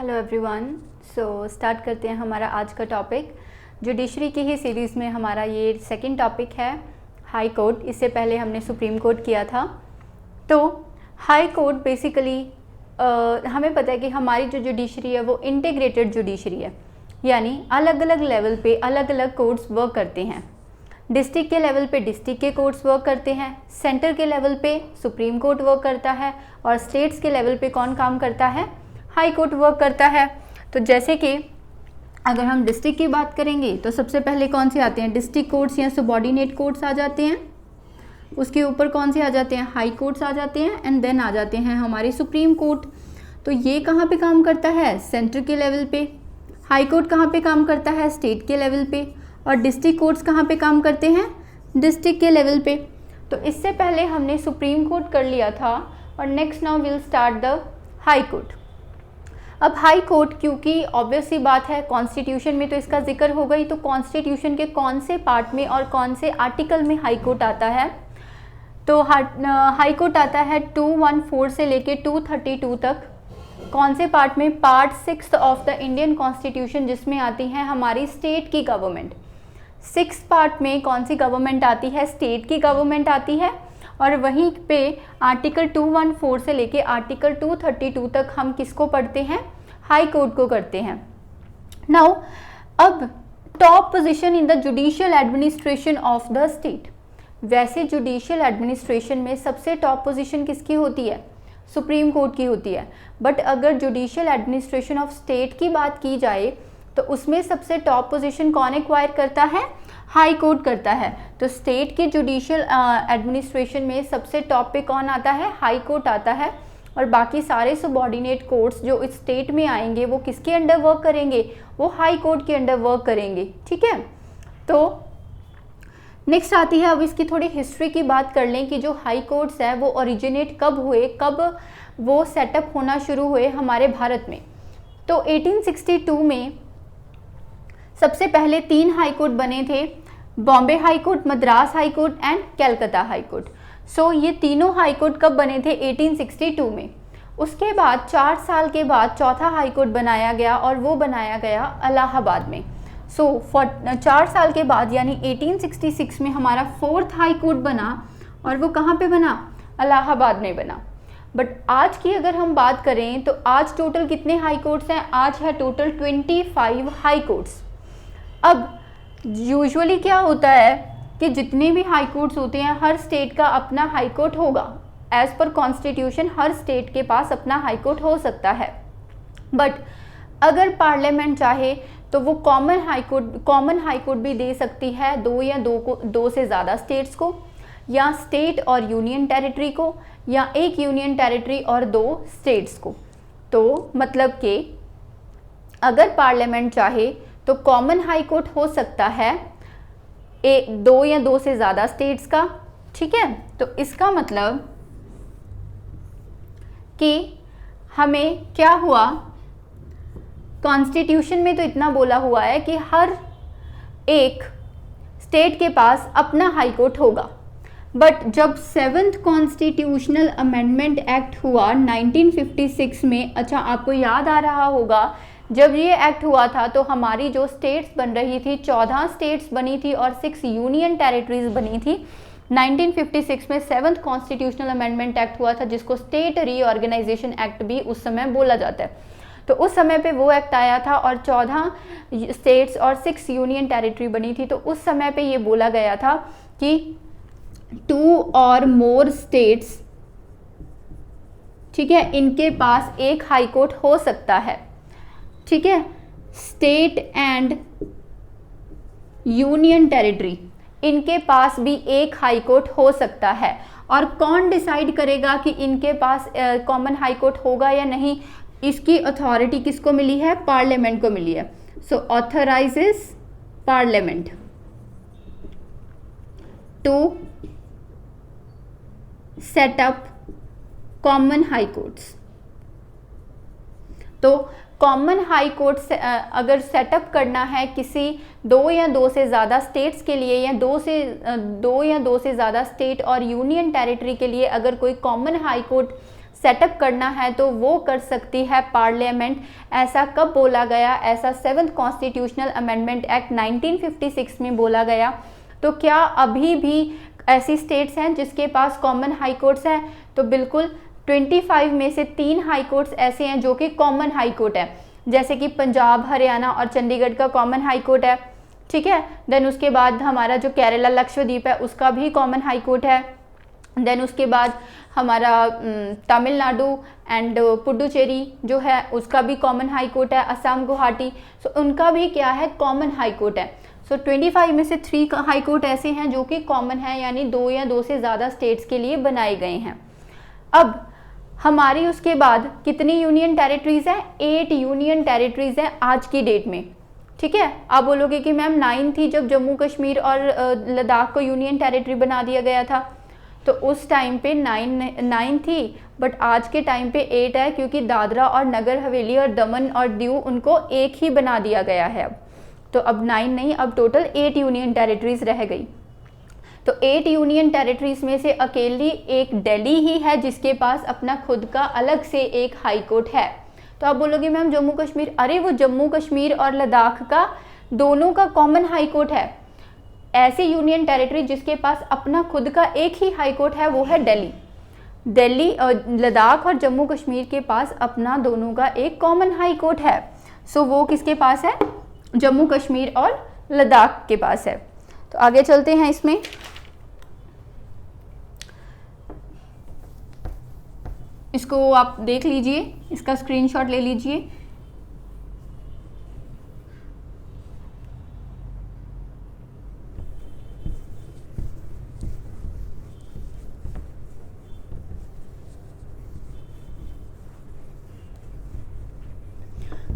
Hello everyone. Start करते हैं हमारा आज का टॉपिक। जुडिशरी की ही सीरीज़ में हमारा ये सेकंड टॉपिक है हाई कोर्ट। इससे पहले हमने सुप्रीम कोर्ट किया था। तो हाई कोर्ट बेसिकली हमें पता है कि हमारी जो जुडिशरी है वो इंटीग्रेटेड जुडिशरी है, यानी अलग अलग लेवल पे अलग अलग कोर्ट्स वर्क करते हैं। डिस्ट्रिक्ट के लेवल पे डिस्ट्रिक्ट के कोर्ट्स वर्क करते हैं, सेंटर के लेवल पे सुप्रीम कोर्ट वर्क करता है और स्टेट्स के लेवल पे कौन काम करता है? हाई कोर्ट वर्क करता है। तो जैसे कि अगर हम डिस्ट्रिक्ट की बात करेंगे तो सबसे पहले कौन से आते हैं? डिस्ट्रिक्ट कोर्ट्स या सबॉर्डिनेट कोर्ट्स आ जाते हैं। उसके ऊपर कौन से आ जाते हैं? हाई कोर्ट्स आ जाते हैं एंड देन आ जाते हैं हमारे सुप्रीम कोर्ट। तो ये कहाँ पे काम करता है? सेंटर के लेवल पे। हाई कोर्ट कहाँ पे काम करता है? स्टेट के लेवल पे। और डिस्ट्रिक्ट कोर्ट्स कहाँ पे काम करते हैं? डिस्ट्रिक्ट के लेवल पे। तो इससे पहले हमने सुप्रीम कोर्ट कर लिया था और next now will start the high court. अब हाई कोर्ट, क्योंकि ऑब्वियस सी बात है कॉन्स्टिट्यूशन में तो इसका जिक्र हो गई, तो कॉन्स्टिट्यूशन के कौन से पार्ट में और कौन से आर्टिकल में हाई कोर्ट आता है? तो हाई कोर्ट आता है 214 से लेके 232 तक। कौन से पार्ट में? Part 6 of the Indian constitution, जिसमें आती है हमारी स्टेट की गवर्नमेंट। 6 पार्ट में कौन सी गवर्नमेंट आती है? स्टेट की गवर्नमेंट आती है। और वहीं पे आर्टिकल 214 से लेके आर्टिकल 232 तक हम किसको पढ़ते हैं? हाई कोर्ट को करते हैं। नाउ अब top position in the judicial administration of the state. वैसे जुडिशियल एडमिनिस्ट्रेशन में सबसे टॉप पोजीशन किसकी होती है? सुप्रीम कोर्ट की होती है। बट अगर जुडिशियल एडमिनिस्ट्रेशन ऑफ स्टेट की बात की जाए तो उसमें सबसे टॉप पोजीशन कौन एक्वायर करता है? हाई कोर्ट करता है। तो स्टेट की जुडिशियल एडमिनिस्ट्रेशन में सबसे टॉप पे कौन आता है? हाई कोर्ट आता है। और बाकी सारे सबऑर्डिनेट कोर्ट्स जो इस स्टेट में आएंगे वो किसके अंडर वर्क करेंगे? वो हाई कोर्ट के अंडर वर्क करेंगे। ठीक है। तो नेक्स्ट आती है, अब इसकी थोड़ी हिस्ट्री की बात कर लें कि जो हाई कोर्ट्स है वो ओरिजिनेट कब हुए, कब वो सेटअप होना शुरू हुए हमारे भारत में। तो 1862 में सबसे पहले 3 हाई कोर्ट बने थे, Bombay high court, Madras high court and Calcutta high court. So ये तीनों हाई कोर्ट कब बने थे? 1862 में। उसके बाद 4 साल के बाद चौथा हाई कोर्ट बनाया गया और वो बनाया गया इलाहाबाद में। सो 4 साल के बाद यानी 1866 में हमारा 4th हाई कोर्ट बना और वो कहाँ पे बना? इलाहाबाद में बना। बट आज की अगर हम बात करें तो आज टोटल कितने हाई कोर्ट्स हैं? आज है टोटल 25 हाई कोर्ट्स। अब यूजुअली क्या होता है कि जितने भी हाई कोर्ट्स होते हैं हर स्टेट का अपना हाई कोर्ट होगा। एज पर कॉन्स्टिट्यूशन हर स्टेट के पास अपना हाई कोर्ट हो सकता है। बट अगर पार्लियामेंट चाहे तो वो कॉमन हाई कोर्ट भी दे सकती है 2 से ज़्यादा स्टेट्स को, या स्टेट और यूनियन टेरिटरी को, या एक यूनियन टेरिटरी और 2 स्टेट्स को। तो मतलब कि अगर पार्लियामेंट चाहे तो कॉमन हाई कोर्ट हो सकता है 2 या 2 से ज़्यादा स्टेट्स का। ठीक है। तो इसका मतलब कि हमें क्या हुआ, कॉन्स्टिट्यूशन में तो इतना बोला हुआ है कि हर एक स्टेट के पास अपना हाई कोर्ट होगा। बट जब 7th कॉन्स्टिट्यूशनल अमेंडमेंट एक्ट हुआ 1956 में, अच्छा आपको याद आ रहा होगा जब ये एक्ट हुआ था तो हमारी जो स्टेट्स बन रही थी 14 स्टेट्स बनी थी और 6 यूनियन टेरिटरीज बनी थी। 1956 में 7th कॉन्स्टिट्यूशनल अमेंडमेंट एक्ट हुआ था जिसको स्टेट रीऑर्गेनाइजेशन एक्ट भी उस समय बोला जाता है। तो उस समय पे वो एक्ट आया था और 14 स्टेट्स और 6 यूनियन टेरिटरी बनी थी। तो उस समय पे ये बोला गया था कि 2 और मोर स्टेट्स, ठीक है, इनके पास एक हाई कोर्ट हो सकता है। ठीक है। स्टेट एंड यूनियन टेरिटरी, इनके पास भी एक हाई कोर्ट हो सकता है। और कौन डिसाइड करेगा कि इनके पास कॉमन हाई कोर्ट होगा या नहीं? इसकी अथॉरिटी किसको मिली है? पार्लियामेंट को मिली है। So authorises parliament to set up common high courts. तो कॉमन हाई कोर्ट अगर सेटअप करना है किसी 2 या 2 से ज़्यादा स्टेट्स के लिए, या 2 या 2 से ज़्यादा स्टेट और यूनियन टेरिटरी के लिए, अगर कोई कॉमन हाई कोर्ट सेटअप करना है तो वो कर सकती है पार्लियामेंट। ऐसा कब बोला गया? ऐसा 7th कॉन्स्टिट्यूशनल अमेंडमेंट एक्ट 1956 में बोला गया। तो क्या अभी भी ऐसी स्टेट्स हैं जिसके पास कॉमन हाई कोर्ट्स हैं? तो बिल्कुल 25 में से 3 हाई कोर्ट्स ऐसे हैं जो कि कॉमन हाई कोर्ट है, जैसे कि पंजाब, हरियाणा और चंडीगढ़ का कॉमन हाई कोर्ट है, ठीक है। देन उसके बाद हमारा जो केरला लक्षद्वीप है उसका भी कॉमन हाई कोर्ट है। देन उसके बाद हमारा तमिलनाडु एंड पुडुचेरी जो है उसका भी कॉमन हाई कोर्ट है, असम, गुवाहाटी, सो उनका भी क्या है? कॉमन हाई कोर्ट है। सो 25 में से 3 हाई कोर्ट ऐसे हैं जो कि कॉमन है, यानी 2 या 2 से ज़्यादा स्टेट्स के लिए बनाए गए हैं। अब हमारी उसके बाद कितनी यूनियन टेरिटरीज हैं? 8 यूनियन टेरिटरीज हैं आज की डेट में, ठीक है। आप बोलोगे कि मैम 9 थी जब जम्मू कश्मीर और लद्दाख को यूनियन टेरिटरी बना दिया गया था, तो उस टाइम पे 9 थी, बट आज के टाइम पे 8 है, क्योंकि दादरा और नगर हवेली और दमन और दीव उनको एक ही बना दिया गया है। तो अब 9 नहीं, अब टोटल 8 यूनियन टेरिटरीज रह गई। तो 8 यूनियन टेरिटरीज में से अकेली एक दिल्ली ही है जिसके पास अपना खुद का अलग से एक हाई कोर्ट है। तो आप बोलोगे मैम जम्मू कश्मीर, अरे वो जम्मू कश्मीर और लद्दाख का दोनों का कॉमन हाई कोर्ट है। ऐसी यूनियन टेरिटरी जिसके पास अपना खुद का एक ही हाई कोर्ट है वो है दिल्ली। दिल्ली और लद्दाख और जम्मू कश्मीर के पास अपना दोनों का एक कॉमन हाई कोर्ट है। सो वो किसके पास है? जम्मू कश्मीर और लद्दाख के पास है। तो आगे चलते हैं इसमें। इसको आप देख लीजिए, इसका स्क्रीनशॉट ले लीजिए।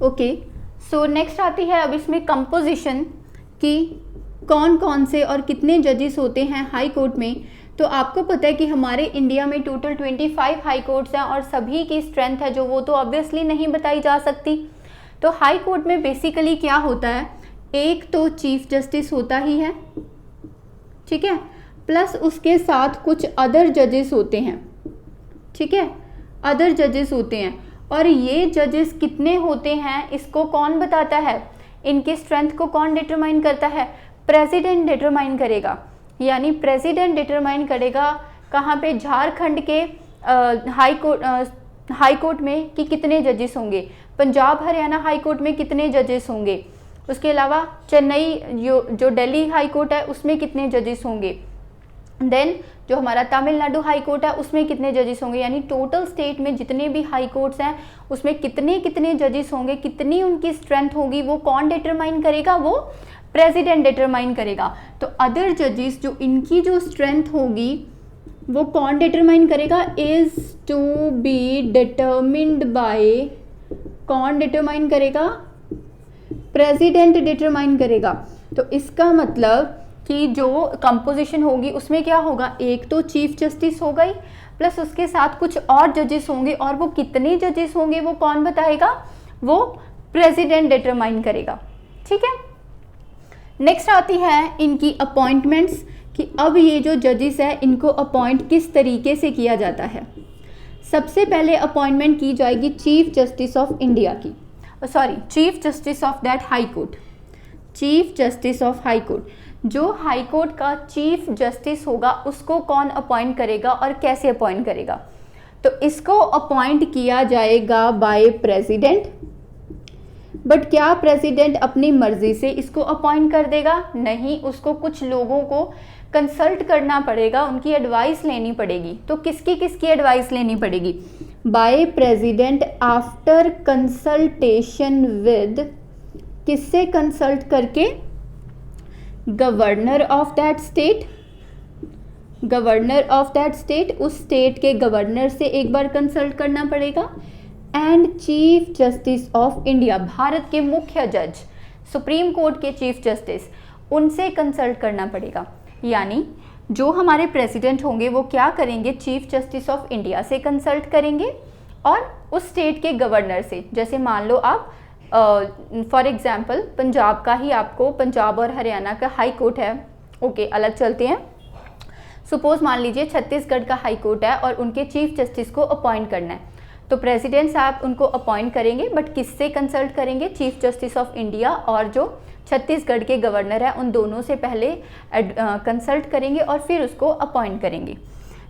ओके, सो नेक्स्ट आती है अब इसमें कंपोजिशन कि कौन कौन से और कितने जजेस होते हैं हाई कोर्ट में। तो आपको पता है कि हमारे इंडिया में टोटल 25 हाई कोर्ट्स हैं और सभी की स्ट्रेंथ है जो वो तो ऑब्वियसली नहीं बताई जा सकती। तो हाई कोर्ट में बेसिकली क्या होता है? एक तो चीफ जस्टिस होता ही है, ठीक है, प्लस उसके साथ कुछ अदर जजेस होते हैं, ठीक है, अदर जजेस होते हैं। और ये जजेस कितने होते हैं इसको कौन बताता है? इनकी स्ट्रेंथ को कौन डिटरमाइन करता है? प्रेसिडेंट डिटरमाइन करेगा। यानी प्रेसिडेंट डिटरमाइन करेगा कहाँ पे? झारखंड के हाई कोर्ट में कि कितने जजेस होंगे, पंजाब हरियाणा हाई कोर्ट में कितने जजेस होंगे, उसके अलावा चेन्नई जो दिल्ली हाई कोर्ट है उसमें कितने जजेस होंगे, देन जो हमारा तमिलनाडु हाई कोर्ट है उसमें कितने जजेस होंगे। यानी टोटल स्टेट में जितने भी हाई कोर्ट्स हैं उसमें कितने कितने जजेस होंगे, कितनी उनकी स्ट्रेंथ होगी, वो कौन डिटरमाइन करेगा? वो प्रेसिडेंट डिटरमाइन करेगा। तो अदर जजेस जो इनकी जो स्ट्रेंथ होगी वो कौन डिटरमाइन करेगा? Is to be determined by, कौन डिटरमाइन करेगा? प्रेसिडेंट डिटरमाइन करेगा। तो इसका मतलब कि जो कंपोजिशन होगी उसमें क्या होगा? एक तो चीफ जस्टिस हो गई, प्लस उसके साथ कुछ और जजेस होंगे, और वो कितने जजेस होंगे वो कौन बताएगा? वो प्रेसिडेंट डिटरमाइन करेगा, ठीक है। नेक्स्ट आती है इनकी अपॉइंटमेंट्स कि अब ये जो जजेस है इनको अपॉइंट किस तरीके से किया जाता है। सबसे पहले अपॉइंटमेंट की जाएगी चीफ जस्टिस ऑफ इंडिया की, sorry chief justice of that high court, chief justice of high court. जो हाई कोर्ट का चीफ जस्टिस होगा उसको कौन अपॉइंट करेगा और कैसे अपॉइंट करेगा? तो इसको अपॉइंट किया जाएगा बाय प्रेसिडेंट। बट क्या प्रेसिडेंट अपनी मर्जी से इसको अपॉइंट कर देगा? नहीं, उसको कुछ लोगों को कंसल्ट करना पड़ेगा, उनकी एडवाइस लेनी पड़ेगी। तो किसकी किसकी एडवाइस लेनी पड़ेगी? By president after consultation with, किससे कंसल्ट करके? Governor of that state, governor of that state, उस स्टेट के गवर्नर से एक बार कंसल्ट करना पड़ेगा, and chief justice of India, Bharat के मुख्य जज, सुप्रीम कोर्ट के चीफ जस्टिस, उनसे कंसल्ट करना पड़ेगा। यानी जो हमारे प्रेसिडेंट होंगे वो क्या करेंगे? चीफ जस्टिस ऑफ इंडिया से कंसल्ट करेंगे और उस स्टेट के गवर्नर से। जैसे मान लो आप फॉर एग्जाम्पल पंजाब का ही, आपको पंजाब और हरियाणा का हाई कोर्ट है, ओके अलग चलते हैं। सपोज मान लीजिए छत्तीसगढ़ का हाई कोर्ट है और उनके चीफ जस्टिस को अपॉइंट करना है, तो प्रेसिडेंट साहब उनको अपॉइंट करेंगे, बट किससे कंसल्ट करेंगे? चीफ जस्टिस ऑफ इंडिया और जो छत्तीसगढ़ के गवर्नर है उन दोनों से पहले कंसल्ट करेंगे और फिर उसको अपॉइंट करेंगे।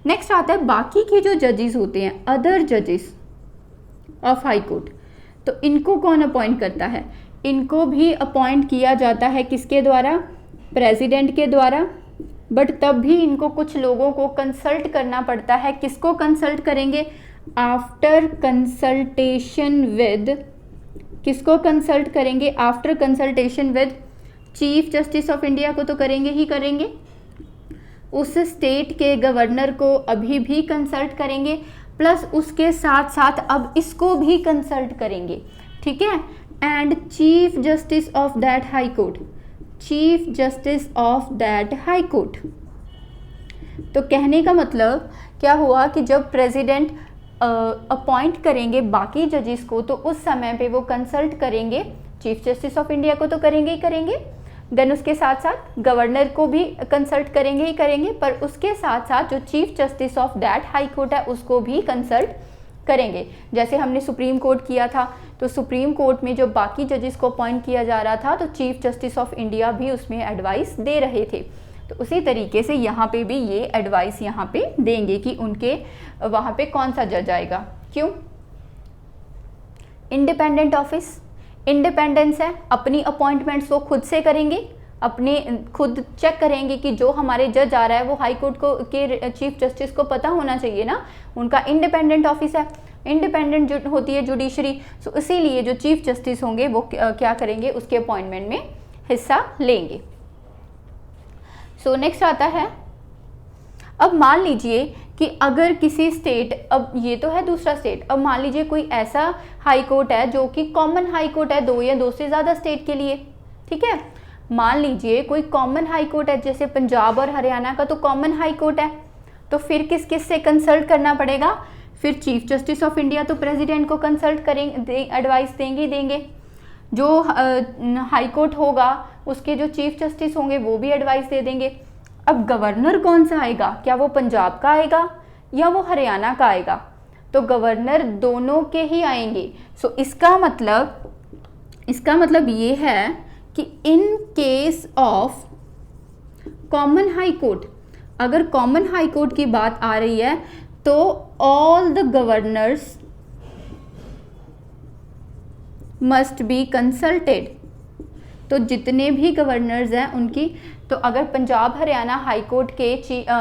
नेक्स्ट आता है बाकी के जो जजेस होते हैं, अदर जजेस ऑफ हाई कोर्ट, तो इनको कौन अपॉइंट करता है? इनको भी अपॉइंट किया जाता है किसके द्वारा? प्रेसिडेंट के द्वारा, बट तब भी इनको कुछ लोगों को कंसल्ट करना पड़ता है। किसको कंसल्ट करेंगे? आफ्टर कंसल्टेशन विद, किसको कंसल्ट करेंगे? After consultation with chief justice of India को तो करेंगे ही करेंगे, उस स्टेट के गवर्नर को अभी भी कंसल्ट करेंगे, प्लस उसके साथ साथ अब इसको भी कंसल्ट करेंगे, ठीक है। And chief justice of that high court, chief justice of that high court. तो कहने का मतलब क्या हुआ कि जब प्रेसिडेंट अपॉइंट करेंगे बाकी जजेस को, तो उस समय पे वो कंसल्ट करेंगे चीफ जस्टिस ऑफ इंडिया को तो करेंगे ही करेंगे, देन उसके साथ साथ गवर्नर को भी कंसल्ट करेंगे ही करेंगे, पर उसके साथ साथ जो chief justice of that high court है उसको भी कंसल्ट करेंगे। जैसे हमने सुप्रीम कोर्ट किया था, तो सुप्रीम कोर्ट में जो बाकी जजेस को अपॉइंट किया जा रहा था, तो चीफ जस्टिस ऑफ इंडिया भी उसमें एडवाइस दे रहे थे। तो उसी तरीके से यहाँ पे भी ये एडवाइस यहाँ पे देंगे कि उनके वहाँ पे कौन सा जज आएगा। क्यों? इंडिपेंडेंट ऑफिस, इंडिपेंडेंस है, अपनी अपॉइंटमेंट्स वो खुद से करेंगे, अपने खुद चेक करेंगे कि जो हमारे जज आ रहा है वो हाई कोर्ट को के चीफ जस्टिस को पता होना चाहिए ना, उनका इंडिपेंडेंट ऑफिस है, इंडिपेंडेंट जो होती है जुडिशरी। सो इसीलिए जो चीफ जस्टिस होंगे वो क्या करेंगे? उसके अपॉइंटमेंट में हिस्सा लेंगे। सो नेक्स्ट आता है, अब मान लीजिए कि अगर किसी स्टेट, अब ये तो है दूसरा स्टेट, अब मान लीजिए कोई ऐसा हाई कोर्ट है जो कि कॉमन हाई कोर्ट है दो या दो से ज़्यादा स्टेट के लिए, ठीक है। मान लीजिए कोई कॉमन हाई कोर्ट है, जैसे पंजाब और हरियाणा का तो कॉमन हाई कोर्ट है, तो फिर किस किस से कंसल्ट करना पड़ेगा? फिर चीफ जस्टिस ऑफ इंडिया तो प्रेसिडेंट को कंसल्ट करेंगे, एडवाइस देंगे ही देंगे। जो हाई कोर्ट होगा उसके जो चीफ जस्टिस होंगे वो भी एडवाइस दे देंगे। अब गवर्नर कौन सा आएगा? क्या वो पंजाब का आएगा या वो हरियाणा का आएगा? तो गवर्नर दोनों के ही आएंगे। सो इसका मतलब ये है कि in case of common high court, अगर कॉमन हाई कोर्ट की बात आ रही है तो all the governors must be consulted, तो जितने भी गवर्नर्स हैं उनकी, तो अगर पंजाब हरियाणा हाई कोर्ट के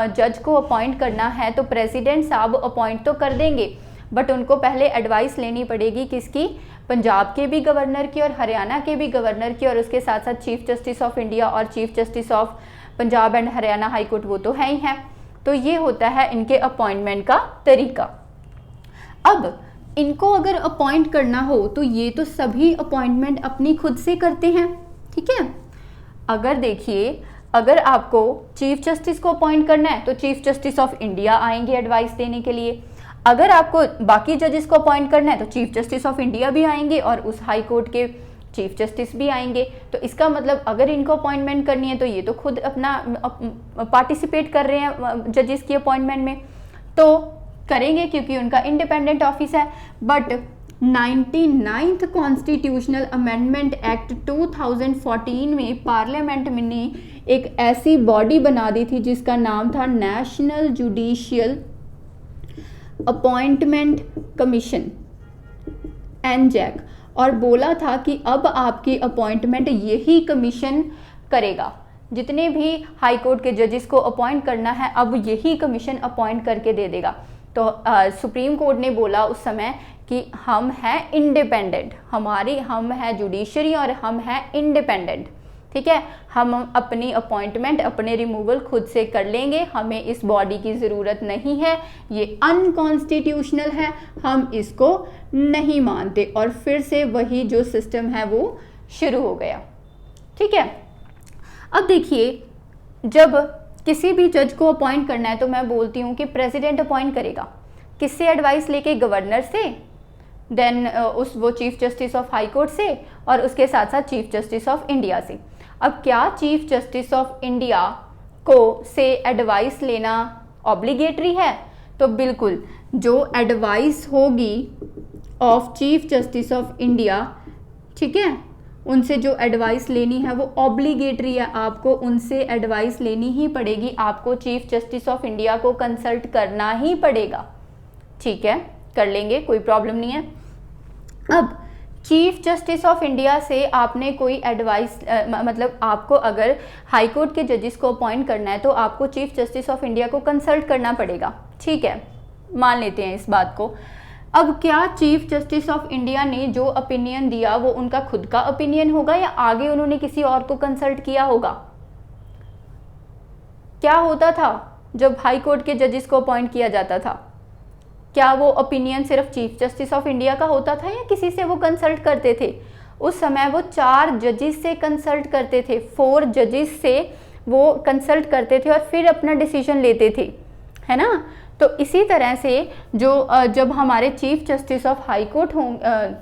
जज को अपॉइंट करना है तो प्रेसिडेंट साहब अपॉइंट तो कर देंगे, बट उनको पहले एडवाइस लेनी पड़ेगी किसकी? पंजाब के भी गवर्नर की और हरियाणा के भी गवर्नर की, और उसके साथ साथ चीफ जस्टिस ऑफ इंडिया और chief justice of Punjab and Haryana high court वो तो है ही हैं। तो ये होता है इनके अपॉइंटमेंट का तरीका। अब इनको अगर अपॉइंट करना हो तो ये तो सभी अपॉइंटमेंट अपनी खुद से करते हैं, ठीक है। अगर देखिए, अगर आपको चीफ जस्टिस को अपॉइंट करना है तो चीफ जस्टिस ऑफ इंडिया आएंगे एडवाइस देने के लिए, अगर आपको बाकी जजेस को अपॉइंट करना है तो चीफ जस्टिस ऑफ इंडिया भी आएंगे और उस हाई कोर्ट के चीफ जस्टिस भी आएंगे। तो इसका मतलब अगर इनको अपॉइंटमेंट करनी है तो ये तो खुद अपना पार्टिसिपेट कर रहे हैं जजेस की अपॉइंटमेंट में, तो करेंगे क्योंकि उनका इंडिपेंडेंट ऑफिस है। But 99th constitutional amendment act 2014 में पार्लियामेंट ने एक ऐसी बॉडी बना दी थी जिसका नाम था नेशनल जुडिशियल अपॉइंटमेंट कमीशन, एनजैक, और बोला था कि अब आपकी अपॉइंटमेंट यही कमीशन करेगा, जितने भी हाई कोर्ट के जजेस को अपॉइंट करना है अब यही कमीशन अपॉइंट करके दे देगा। तो सुप्रीम कोर्ट ने बोला उस समय कि हम हैं इंडिपेंडेंट, हम है जुडिशरी और हम हैं इंडिपेंडेंट, ठीक है। हम अपनी अपॉइंटमेंट, अपने रिमूवल खुद से कर लेंगे, हमें इस बॉडी की ज़रूरत नहीं है, ये अनकॉन्स्टिट्यूशनल है, हम इसको नहीं मानते। और फिर से वही जो सिस्टम है वो शुरू हो गया, ठीक है। अब देखिए, जब किसी भी जज को अपॉइंट करना है तो मैं बोलती हूँ कि प्रेसिडेंट अपॉइंट करेगा, किससे एडवाइस लेके? गवर्नर से, देन वो chief justice of high court से, और उसके साथ साथ चीफ जस्टिस ऑफ इंडिया से। अब क्या चीफ जस्टिस ऑफ इंडिया को से एडवाइस लेना ऑब्लिगेटरी है? तो बिल्कुल, जो एडवाइस होगी of chief justice of India, ठीक है, उनसे जो एडवाइस लेनी है वो ऑब्लिगेटरी है, आपको उनसे एडवाइस लेनी ही पड़ेगी, आपको चीफ जस्टिस ऑफ इंडिया को कंसल्ट करना ही पड़ेगा। ठीक है, कर लेंगे, कोई प्रॉब्लम नहीं है। अब चीफ जस्टिस ऑफ इंडिया से आपने कोई एडवाइस मतलब आपको अगर हाई कोर्ट के जजेस को अपॉइंट करना है तो आपको चीफ जस्टिस ऑफ इंडिया को कंसल्ट करना पड़ेगा। ठीक है, मान लेते हैं इस बात को। अब क्या चीफ जस्टिस ऑफ इंडिया ने जो ओपिनियन दिया वो उनका खुद का ओपिनियन होगा या आगे उन्होंने किसी और को कंसल्ट किया होगा? क्या होता था जब हाई कोर्ट के जजेस को अपॉइंट किया जाता था? क्या वो ओपिनियन सिर्फ चीफ जस्टिस ऑफ इंडिया का होता था या किसी से वो कंसल्ट करते थे? उस समय वो 4 जजेस से कंसल्ट करते थे, 4 जजेस से वो कंसल्ट करते थे और फिर अपना डिसीजन लेते थे, है ना। तो इसी तरह से जो जब हमारे chief justice of high court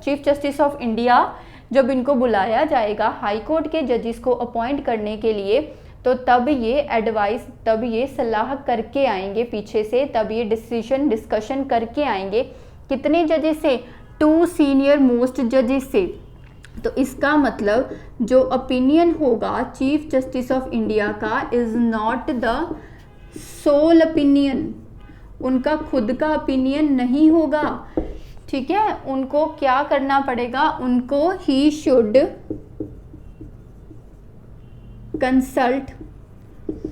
chief justice of India जब इनको बुलाया जाएगा हाई कोर्ट के जजेस को अपॉइंट करने के लिए, तो तब ये एडवाइस, तब ये सलाह करके आएंगे पीछे से, तब ये डिस्कशन करके आएंगे। कितने जजेस से? 2 सीनियर मोस्ट जजेस से। तो इसका मतलब जो ओपिनियन होगा चीफ जस्टिस ऑफ इंडिया का is not the sole opinion, उनका खुद का ओपिनियन नहीं होगा। ठीक है, उनको क्या करना पड़ेगा? उनको he should consult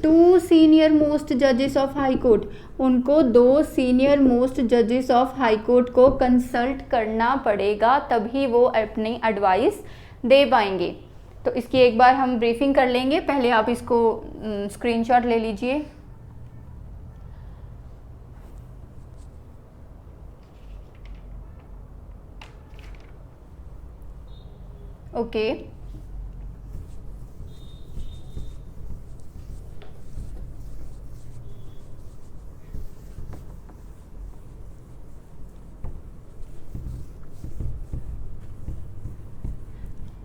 2 senior most जजेस ऑफ हाई कोर्ट, उनको 2 सीनियर मोस्ट जजेस ऑफ हाई कोर्ट को कंसल्ट करना पड़ेगा, तभी वो अपनी एडवाइस दे पाएंगे। तो इसकी एक बार हम ब्रीफिंग कर लेंगे, पहले आप इसको स्क्रीनशॉट ले लीजिए। ओके,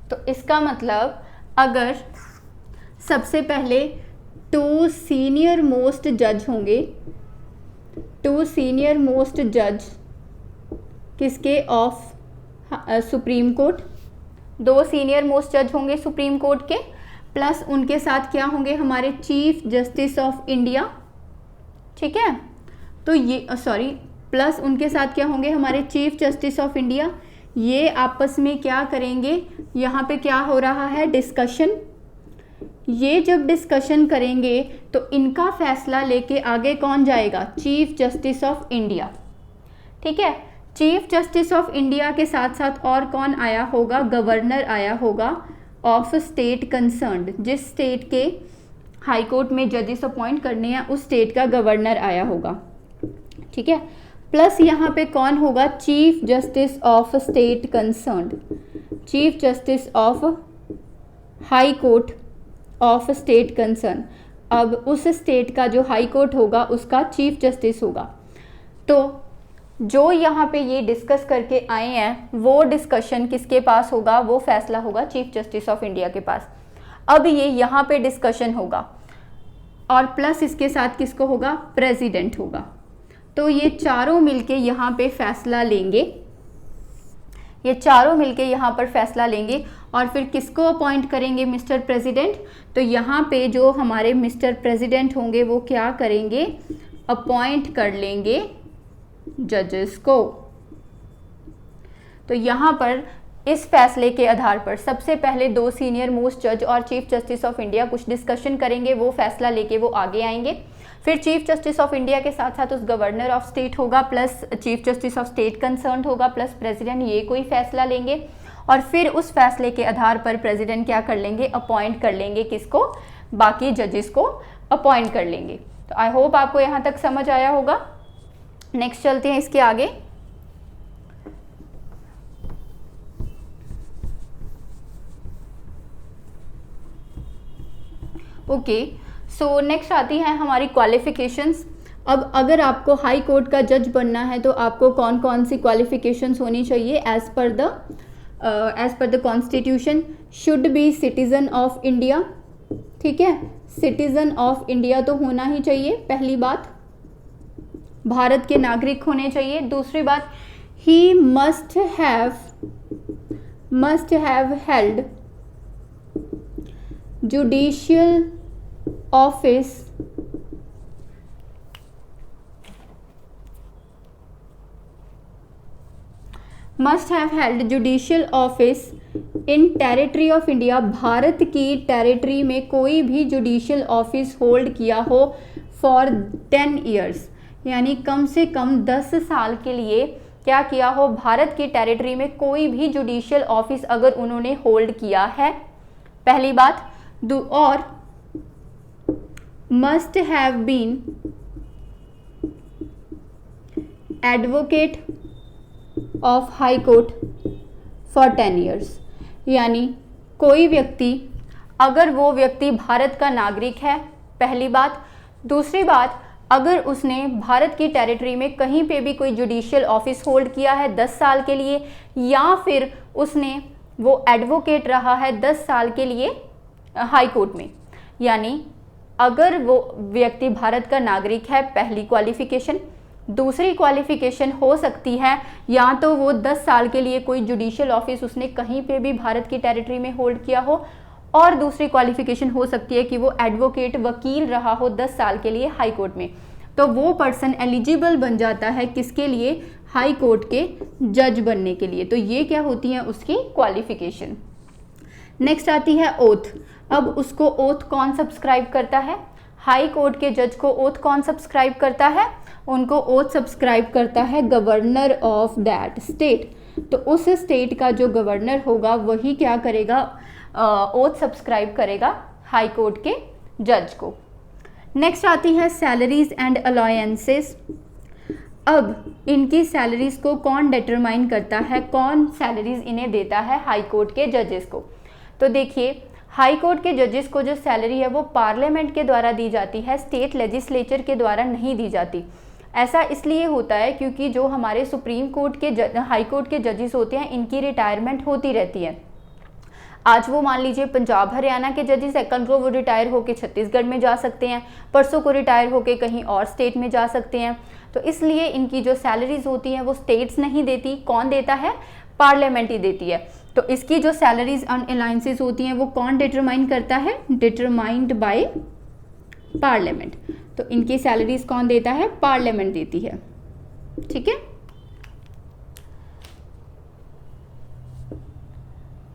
तो इसका मतलब अगर सबसे पहले 2 सीनियर मोस्ट जज होंगे, 2 सीनियर मोस्ट जज किसके? Of supreme court, 2 senior most जज होंगे सुप्रीम कोर्ट के, प्लस उनके साथ क्या होंगे? हमारे चीफ जस्टिस ऑफ इंडिया। ठीक है, तो ये प्लस उनके साथ क्या होंगे? हमारे चीफ जस्टिस ऑफ इंडिया। ये आपस में क्या करेंगे? यहाँ पे क्या हो रहा है? डिस्कशन। ये जब डिस्कशन करेंगे तो इनका फैसला लेके आगे कौन जाएगा? Chief justice of India. ठीक है, चीफ जस्टिस ऑफ इंडिया के साथ साथ और कौन आया होगा? गवर्नर आया होगा ऑफ स्टेट कंसर्न्ड, जिस स्टेट के हाई कोर्ट में जजेस अपॉइंट करने हैं उस स्टेट का गवर्नर आया होगा। ठीक है, प्लस यहाँ पे कौन होगा? Chief justice of state concerned, chief justice of high court of state concern. अब उस स्टेट का जो हाई कोर्ट होगा उसका चीफ जस्टिस होगा। तो जो यहाँ पे ये डिस्कस करके आए हैं वो डिस्कशन किसके पास होगा? वो फैसला होगा चीफ जस्टिस ऑफ इंडिया के पास। अब ये यहाँ पे डिस्कशन होगा और प्लस इसके साथ किसको होगा? प्रेसिडेंट होगा। तो ये चारों मिलके यहाँ पे फैसला लेंगे, ये चारों मिलके यहाँ पर फैसला लेंगे और फिर किसको अपॉइंट करेंगे? Mister president. तो यहाँ पे जो हमारे मिस्टर प्रेसिडेंट होंगे वो क्या करेंगे? अपॉइंट कर लेंगे जजेस को। तो यहाँ पर इस फैसले के आधार पर सबसे पहले 2 सीनियर मोस्ट जज और चीफ जस्टिस ऑफ इंडिया कुछ डिस्कशन करेंगे, वो फैसला लेके वो आगे आएंगे। फिर चीफ जस्टिस ऑफ इंडिया के साथ साथ उस गवर्नर ऑफ स्टेट होगा, plus chief justice of state concerned होगा, प्लस प्रेसिडेंट, ये कोई फैसला लेंगे और फिर उस फैसले के आधार पर प्रेसिडेंट क्या कर लेंगे? अपॉइंट कर लेंगे किसको? बाकी जजेस को अपॉइंट कर लेंगे। तो आई होप आपको यहाँ तक समझ आया होगा। नेक्स्ट चलते हैं इसके आगे। ओके, सो नेक्स्ट आती है हमारी क्वालिफिकेशंस। अब अगर आपको हाई कोर्ट का जज बनना है तो आपको कौन कौन सी क्वालिफिकेशंस होनी चाहिए? As per the constitution should be citizen of India, ठीक है, सिटीजन ऑफ इंडिया तो होना ही चाहिए, पहली बात, भारत के नागरिक होने चाहिए। दूसरी बात, he must have held judicial office must have held judicial office in territory of India, Bharat की टेरिटरी में कोई भी जुडिशियल ऑफिस होल्ड किया हो फॉर 10 ईयर्स, यानी कम से कम 10 साल के लिए क्या किया हो, भारत की टेरिटरी में कोई भी जुडिशियल ऑफिस अगर उन्होंने होल्ड किया है, पहली बात। और must have been advocate of high court for 10 years, यानी कोई व्यक्ति, अगर वो व्यक्ति भारत का नागरिक है, पहली बात। दूसरी बात, अगर उसने भारत की टेरिटरी में कहीं पे भी कोई जुडिशियल ऑफिस होल्ड किया है 10 साल के लिए, या फिर उसने वो एडवोकेट रहा है 10 साल के लिए हाई कोर्ट में, यानी अगर वो व्यक्ति भारत का नागरिक है, पहली क्वालिफिकेशन। दूसरी क्वालिफिकेशन हो सकती है या तो वो 10 साल के लिए कोई जुडिशियल ऑफिस उसने कहीं पे भी भारत की टेरिटरी में होल्ड किया हो, और दूसरी क्वालिफिकेशन हो सकती है कि वो एडवोकेट, वकील रहा हो 10 साल के लिए हाई कोर्ट में। तो वो पर्सन एलिजिबल बन जाता है किसके लिए, हाई कोर्ट के जज बनने के लिए। तो ये क्या होती है उसकी क्वालिफिकेशन। नेक्स्ट आती है ओथ। अब उसको ओथ कौन सब्सक्राइब करता है, हाई कोर्ट के जज को ओथ कौन सब्सक्राइब करता है, उनको ओथ सब्सक्राइब करता है गवर्नर ऑफ दैट स्टेट। तो उस स्टेट का जो गवर्नर होगा वही क्या करेगा, ओथ सब्सक्राइब करेगा हाई कोर्ट के जज को। नेक्स्ट आती है सैलरीज एंड अलायंसेस। अब इनकी सैलरीज को कौन डिटरमाइन करता है, कौन सैलरीज इन्हें देता है, हाई कोर्ट के जजेस को। तो देखिए, हाई कोर्ट के जजेस को जो सैलरी है वो पार्लियामेंट के द्वारा दी जाती है, स्टेट लेजिस्लेचर के द्वारा नहीं दी जाती। ऐसा इसलिए होता है क्योंकि जो हमारे सुप्रीम कोर्ट के हाई कोर्ट के जजेस होते हैं, इनकी रिटायरमेंट होती रहती है। आज वो मान लीजिए पंजाब हरियाणा के जजेस है, कल को वो रिटायर होकर छत्तीसगढ़ में जा सकते हैं, परसों को रिटायर होकर कहीं और स्टेट में जा सकते हैं। तो इसलिए इनकी जो सैलरीज होती हैं वो स्टेट्स नहीं देती, कौन देता है, पार्लियामेंट ही देती है। तो इसकी जो सैलरीज एंड अलायंसेस होती हैं वो कौन डिटरमाइन करता है, डिटरमाइंड बाय पार्लियामेंट। तो इनकी सैलरीज कौन देता है, पार्लियामेंट देती है। ठीक है,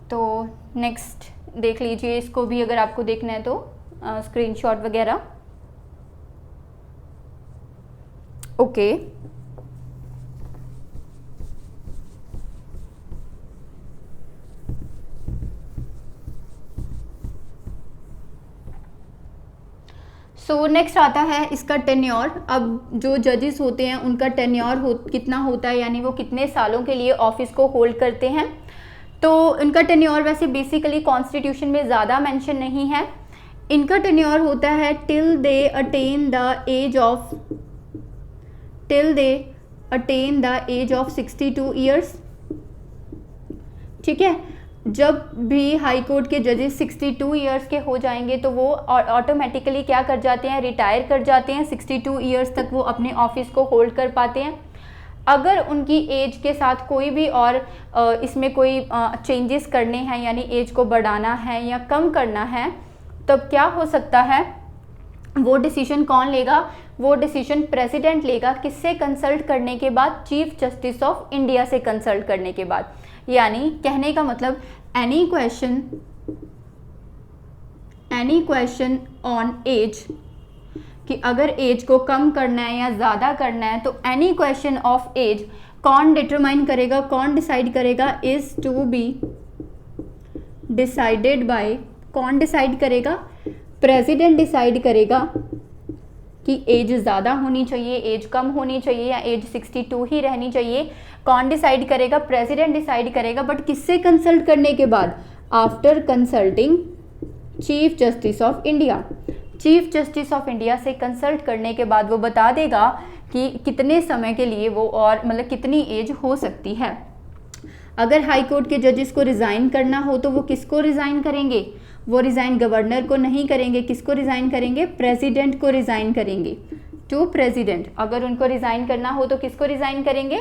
तो नेक्स्ट देख लीजिए, इसको भी अगर आपको देखना है तो स्क्रीनशॉट वगैरह। ओके, सो नेक्स्ट आता है इसका टेन्योर। अब जो जजेस होते हैं उनका टेन्योर कितना होता है, यानी वो कितने सालों के लिए ऑफिस को होल्ड करते हैं। तो इनका टेन्योर वैसे बेसिकली कॉन्स्टिट्यूशन में ज़्यादा मेंशन नहीं है। इनका टेन्योर होता है till they attain the age of 62 years. ठीक है, जब भी हाई कोर्ट के जजेस 62 ईयर्स के हो जाएंगे तो वो ऑटोमेटिकली क्या कर जाते हैं, रिटायर कर जाते हैं। 62 ईयर्स तक वो अपने ऑफिस को होल्ड कर पाते हैं। अगर उनकी एज के साथ कोई भी और इसमें कोई चेंजेस करने हैं, यानी एज को बढ़ाना है या कम करना है, तब क्या हो सकता है, वो डिसीजन कौन लेगा, वो डिसीजन प्रेसिडेंट लेगा। किससे कंसल्ट करने के बाद, चीफ जस्टिस ऑफ इंडिया से कंसल्ट करने के बाद। यानी कहने का मतलब एनी क्वेश्चन ऑन एज, कि अगर एज को कम करना है या ज़्यादा करना है, तो एनी क्वेश्चन ऑफ एज कौन डिटरमाइन करेगा, कौन डिसाइड करेगा, is to be decided by, कौन डिसाइड करेगा, प्रेसिडेंट डिसाइड करेगा कि एज ज़्यादा होनी चाहिए, एज कम होनी चाहिए, या एज 62 ही रहनी चाहिए। कौन डिसाइड करेगा, प्रेसिडेंट डिसाइड करेगा, बट किससे कंसल्ट करने के बाद, after consulting chief justice of India. Chief justice of India से कंसल्ट करने के बाद वो बता देगा कि कितने समय के लिए वो और मतलब कितनी एज हो सकती है। अगर हाई कोर्ट के जजेस को रिज़ाइन करना हो तो वो किसको रिज़ाइन करेंगे, वो रिज़ाइन गवर्नर को नहीं करेंगे, किसको रिज़ाइन करेंगे? प्रेसिडेंट को रिज़ाइन करेंगे, टू प्रेसिडेंट। अगर उनको रिज़ाइन करना हो तो किसको रिज़ाइन करेंगे?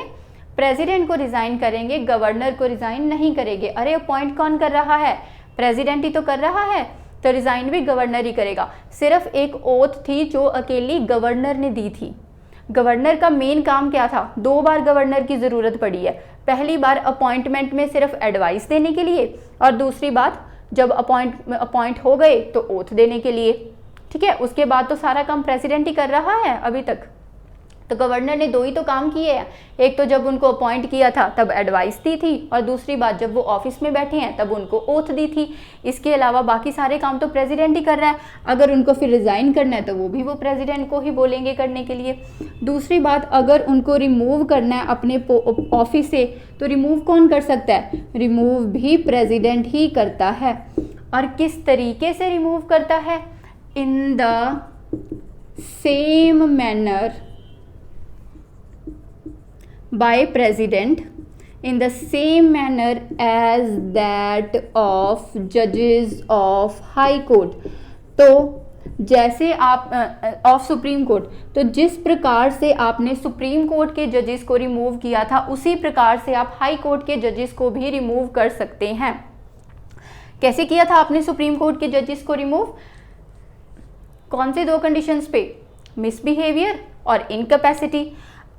प्रेसिडेंट को रिज़ाइन करेंगे, गवर्नर को रिज़ाइन नहीं करेंगे। अरे अपॉइंट कौन कर रहा है? प्रेसिडेंट ही तो कर रहा है, तो रिज़ाइन भी गवर्नर ही करेगा। सिर्फ एक ओथ थी जो अकेली गवर्नर ने दी थी। गवर्नर का मेन काम क्या था? 2 बार गवर्नर की ज़रूरत पड़ी है। पहली बार अपॉइंटमेंट में सिर्फ एडवाइस देने के लिए, और दूसरी बात जब अपॉइंट हो गए तो ओथ देने के लिए। ठीक है, उसके बाद तो सारा काम प्रेसिडेंट ही कर रहा है अभी तक। तो गवर्नर ने 2 ही तो काम किए हैं, एक तो जब उनको अपॉइंट किया था तब एडवाइस दी थी, और दूसरी बात जब वो ऑफिस में बैठे हैं तब उनको ओथ दी थी। इसके अलावा बाकी सारे काम तो प्रेसिडेंट ही कर रहा है। अगर उनको फिर रिज़ाइन करना है तो वो भी वो प्रेसिडेंट को ही बोलेंगे करने के लिए। दूसरी बात, अगर उनको रिमूव करना है अपने ऑफिस से तो रिमूव कौन कर सकता है? रिमूव भी प्रेसिडेंट ही करता है। और किस तरीके से रिमूव करता है? In the same manner by president, in the same manner as that of judges of high court। तो जैसे आप ऑफ सुप्रीम कोर्ट, तो जिस प्रकार से आपने सुप्रीम कोर्ट के जजेस को रिमूव किया था उसी प्रकार से आप हाई कोर्ट के जजेस को भी रिमूव कर सकते हैं। कैसे किया था आपने सुप्रीम कोर्ट के जजेस को रिमूव? कौन से 2 कंडीशंस पे? मिसबिहेवियर और इनकैपेसिटी।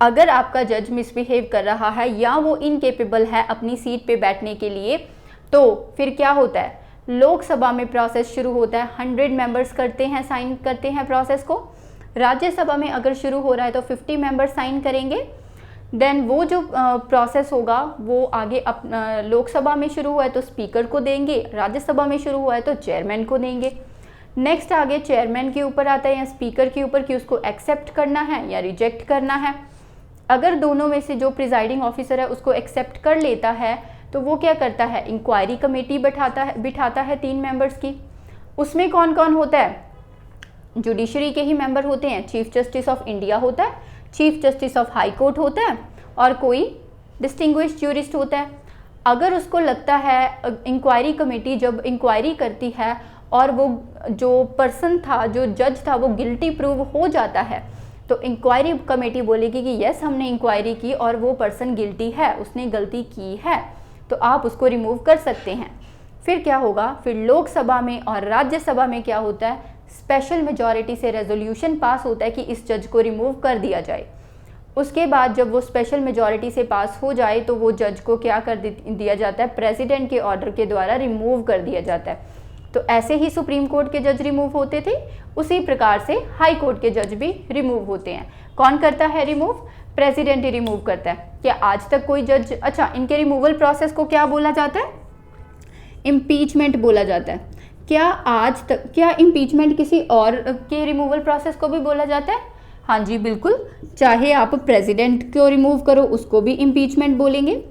अगर आपका जज मिसबिहेव कर रहा है या वो इनकेपेबल है अपनी सीट पे बैठने के लिए, तो फिर क्या होता है? लोकसभा में प्रोसेस शुरू होता है, 100 मेंबर्स करते हैं, साइन करते हैं प्रोसेस को। राज्यसभा में अगर शुरू हो रहा है तो 50 मेंबर्स साइन करेंगे। देन वो जो प्रोसेस होगा वो आगे लोकसभा में शुरू हुआ है तो स्पीकर को देंगे, राज्यसभा में शुरू हुआ है तो चेयरमैन को देंगे। नेक्स्ट आगे चेयरमैन के ऊपर आता है या स्पीकर के ऊपर कि उसको एक्सेप्ट करना है या रिजेक्ट करना है। अगर दोनों में से जो प्रिजाइडिंग ऑफिसर है उसको एक्सेप्ट कर लेता है तो वो क्या करता है? इंक्वायरी कमेटी बिठाता है 3 मेंबर्स की। उसमें कौन कौन होता है? जुडिशरी के ही मेंबर होते हैं। चीफ जस्टिस ऑफ इंडिया होता है, chief justice of high court होता है, और कोई डिस्टिंग्विश्ड ज्यूरिस्ट होता है। अगर उसको लगता है, इंक्वायरी कमेटी जब इंक्वायरी करती है और वो जो पर्सन था, जो जज था, वो गिल्टी प्रूव हो जाता है, तो इंक्वायरी कमेटी बोलेगी कि यस हमने इंक्वायरी की और वो पर्सन गिल्टी है, उसने गलती की है, तो आप उसको रिमूव कर सकते हैं। फिर क्या होगा? फिर लोकसभा में और राज्यसभा में क्या होता है? स्पेशल मेजॉरिटी से रेजोल्यूशन पास होता है कि इस जज को रिमूव कर दिया जाए। उसके बाद जब वो स्पेशल मेजॉरिटी से पास हो जाए तो वो जज को क्या कर दिया जाता है? प्रेसिडेंट के ऑर्डर के द्वारा रिमूव कर दिया जाता है। तो ऐसे ही सुप्रीम कोर्ट के जज रिमूव होते थे, उसी प्रकार से हाई कोर्ट के जज भी रिमूव होते हैं। कौन करता है रिमूव? प्रेसिडेंट ही रिमूव करता है। क्या आज तक कोई जज, अच्छा इनके रिमूवल प्रोसेस को क्या बोला जाता है? इम्पीचमेंट बोला जाता है। क्या आज तक, क्या इम्पीचमेंट किसी और के रिमूवल प्रोसेस को भी बोला जाता है? हाँ जी बिल्कुल। चाहे आप प्रेसिडेंट को रिमूव करो उसको भी इम्पीचमेंट बोलेंगे,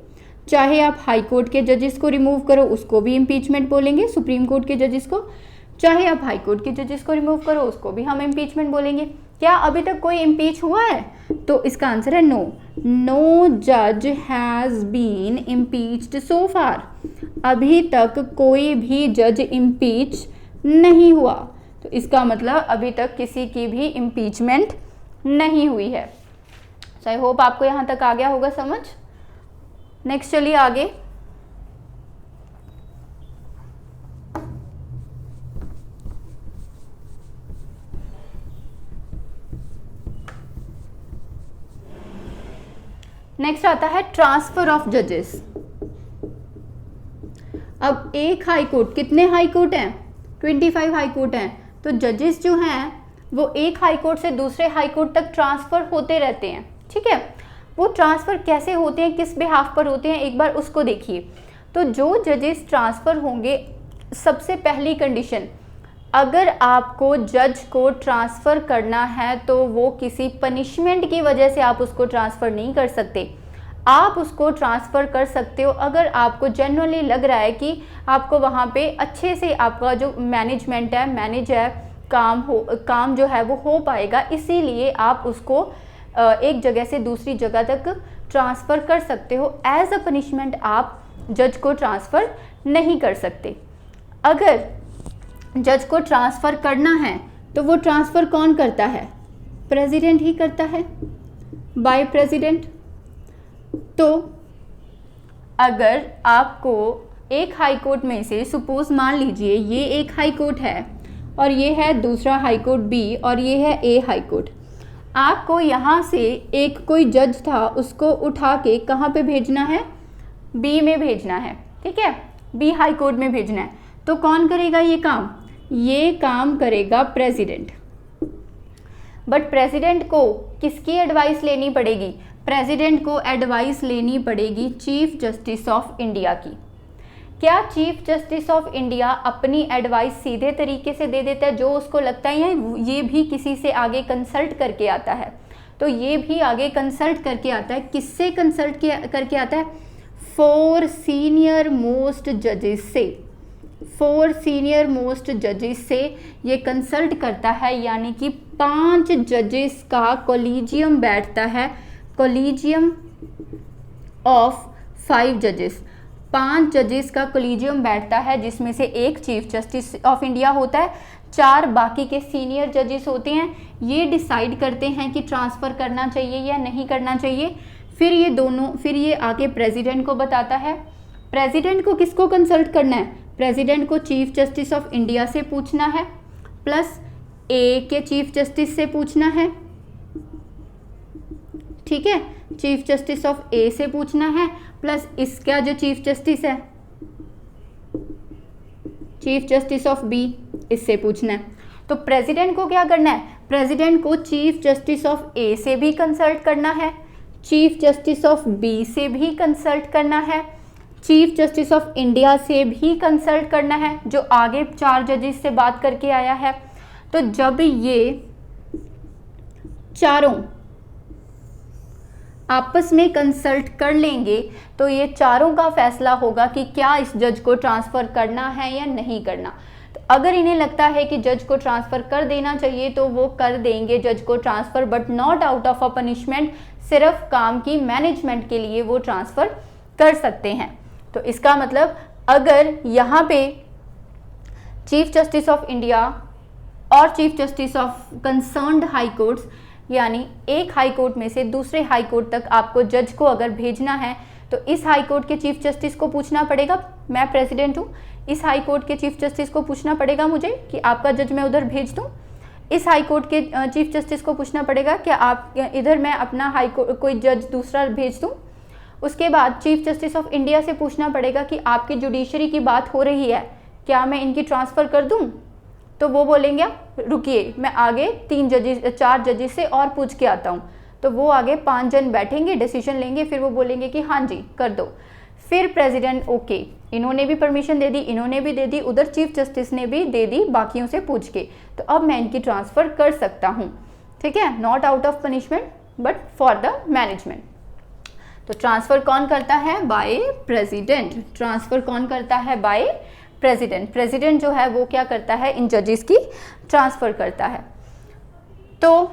चाहे आप हाई कोर्ट के जजेस को रिमूव करो उसको भी इम्पीचमेंट बोलेंगे, सुप्रीम कोर्ट के जजेस को, चाहे आप हाई कोर्ट के जजेस को रिमूव करो उसको भी हम इम्पीचमेंट बोलेंगे। क्या अभी तक कोई इम्पीच हुआ है? तो इसका आंसर है नो। नो जज हैज़ बीन इम्पीच्ड सो फार। अभी तक कोई भी जज इम्पीच नहीं हुआ, तो इसका मतलब अभी तक किसी की भी इम्पीचमेंट नहीं हुई है। सो आई होप आपको यहाँ तक आ गया होगा समझ। नेक्स्ट चलिए आगे। नेक्स्ट आता है ट्रांसफर ऑफ जजेस। अब एक हाई कोर्ट, कितने हाई कोर्ट हैं? 25 हाई कोर्ट हैं। तो जजेस जो हैं वो एक हाई कोर्ट से दूसरे हाई कोर्ट तक ट्रांसफर होते रहते हैं। ठीक है, वो ट्रांसफ़र कैसे होते हैं, किस बिहाफ पर होते हैं, एक बार उसको देखिए। तो जो जजेस ट्रांसफ़र होंगे, सबसे पहली कंडीशन, अगर आपको जज को ट्रांसफ़र करना है तो वो किसी पनिशमेंट की वजह से आप उसको ट्रांसफ़र नहीं कर सकते। आप उसको ट्रांसफ़र कर सकते हो अगर आपको जेन्युइनली लग रहा है कि आपको वहाँ पे अच्छे से आपका जो मैनेजमेंट है, मैनेज है, काम जो है वो हो पाएगा, इसीलिए आप उसको एक जगह से दूसरी जगह तक ट्रांसफ़र कर सकते हो। एज अ पनिशमेंट आप जज को ट्रांसफ़र नहीं कर सकते। अगर जज को ट्रांसफ़र करना है तो वो ट्रांसफ़र कौन करता है? प्रेसिडेंट ही करता है, बाय प्रेसिडेंट। तो अगर आपको एक हाई कोर्ट में से, सपोज मान लीजिए ये एक हाई कोर्ट है और ये है दूसरा हाई कोर्ट बी और ये है ए हाई कोर्ट, आपको यहाँ से एक कोई जज था उसको उठा के कहाँ पे भेजना है? बी में भेजना है, ठीक है, बी हाई कोर्ट में भेजना है। तो कौन करेगा ये काम? ये काम करेगा प्रेसिडेंट। बट प्रेसिडेंट को किसकी एडवाइस लेनी पड़ेगी? प्रेसिडेंट को एडवाइस लेनी पड़ेगी चीफ जस्टिस ऑफ इंडिया की। क्या चीफ जस्टिस ऑफ इंडिया अपनी एडवाइस सीधे तरीके से दे देता है जो उसको लगता है, या ये भी किसी से आगे कंसल्ट करके आता है? तो ये भी आगे कंसल्ट करके आता है। किससे कंसल्ट करके आता है? 4 सीनियर मोस्ट जजेस से। 4 सीनियर मोस्ट जजेस से ये कंसल्ट करता है, यानी कि 5 जजेस का कोलिजियम बैठता है, कोलिजियम ऑफ 5 जजेस। 5 जजेस का कोलिजियम बैठता है, जिसमें से एक चीफ जस्टिस ऑफ इंडिया होता है, 4 बाकी के सीनियर जजेस होते हैं। ये डिसाइड करते हैं कि ट्रांसफ़र करना चाहिए या नहीं करना चाहिए। फिर ये आके प्रेसिडेंट को बताता है। प्रेसिडेंट को किसको कंसल्ट करना है? प्रेसिडेंट को चीफ जस्टिस ऑफ इंडिया से पूछना है, प्लस ए के चीफ जस्टिस से पूछना है, ठीक है, चीफ जस्टिस ऑफ ए से पूछना है, प्लस इसका जो चीफ जस्टिस है, चीफ जस्टिस ऑफ बी, इससे पूछना है। तो प्रेसिडेंट को क्या करना है? प्रेसिडेंट को चीफ जस्टिस ऑफ ए से भी कंसल्ट करना है, चीफ जस्टिस ऑफ बी से भी कंसल्ट करना है, चीफ जस्टिस ऑफ इंडिया से भी कंसल्ट करना है, जो आगे 4 जजेस से बात करके आया है। तो जब ये चारों आपस में कंसल्ट कर लेंगे तो ये चारों का फैसला होगा कि क्या इस जज को ट्रांसफ़र करना है या नहीं करना। तो अगर इन्हें लगता है कि जज को ट्रांसफ़र कर देना चाहिए तो वो कर देंगे जज को transfer, but not out of a punishment, सिर्फ काम की मैनेजमेंट के लिए वो ट्रांसफ़र कर सकते हैं। तो इसका मतलब अगर यहाँ पे चीफ जस्टिस ऑफ इंडिया और chief justice of concerned high courts, यानी एक हाई कोर्ट में से दूसरे हाई कोर्ट तक आपको जज को अगर भेजना है तो इस हाई कोर्ट के चीफ जस्टिस को पूछना पड़ेगा, मैं प्रेसिडेंट हूँ, इस हाई कोर्ट के चीफ जस्टिस को पूछना पड़ेगा मुझे कि आपका जज मैं उधर भेज दूँ। इस हाई कोर्ट के चीफ जस्टिस को पूछना पड़ेगा कि आप इधर मैं अपना हाई कोर्ट कोई जज दूसरा भेज दूँ। उसके बाद चीफ जस्टिस ऑफ इंडिया से पूछना पड़ेगा कि आपकी जुडिशरी की बात हो रही है, क्या मैं इनकी ट्रांसफ़र कर दूँ? तो वो बोलेंगे रुकिए मैं आगे 4 जजेस से और पूछ के आता हूँ। तो वो आगे 5 जन बैठेंगे, डिसीजन लेंगे, फिर वो बोलेंगे कि हाँ जी कर दो। फिर प्रेसिडेंट ओके, इन्होंने भी परमिशन दे दी, इन्होंने भी दे दी, उधर चीफ जस्टिस ने भी दे दी बाकियों से पूछ के, तो अब मैं इनकी ट्रांसफ़र कर सकता हूँ, ठीक है, not out of punishment but for the management. तो ट्रांसफ़र कौन करता है? By president. ट्रांसफ़र कौन करता है? By president. प्रेसिडेंट जो है वो क्या करता है? इन जजेस की ट्रांसफ़र करता है। तो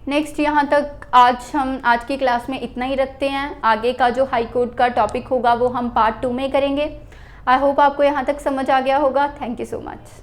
नेक्स्ट यहाँ तक आज की क्लास में इतना ही रखते हैं। आगे का जो हाई कोर्ट का टॉपिक होगा वो हम पार्ट 2 में करेंगे। आई होप आपको यहाँ तक समझ आ गया होगा। Thank you so much.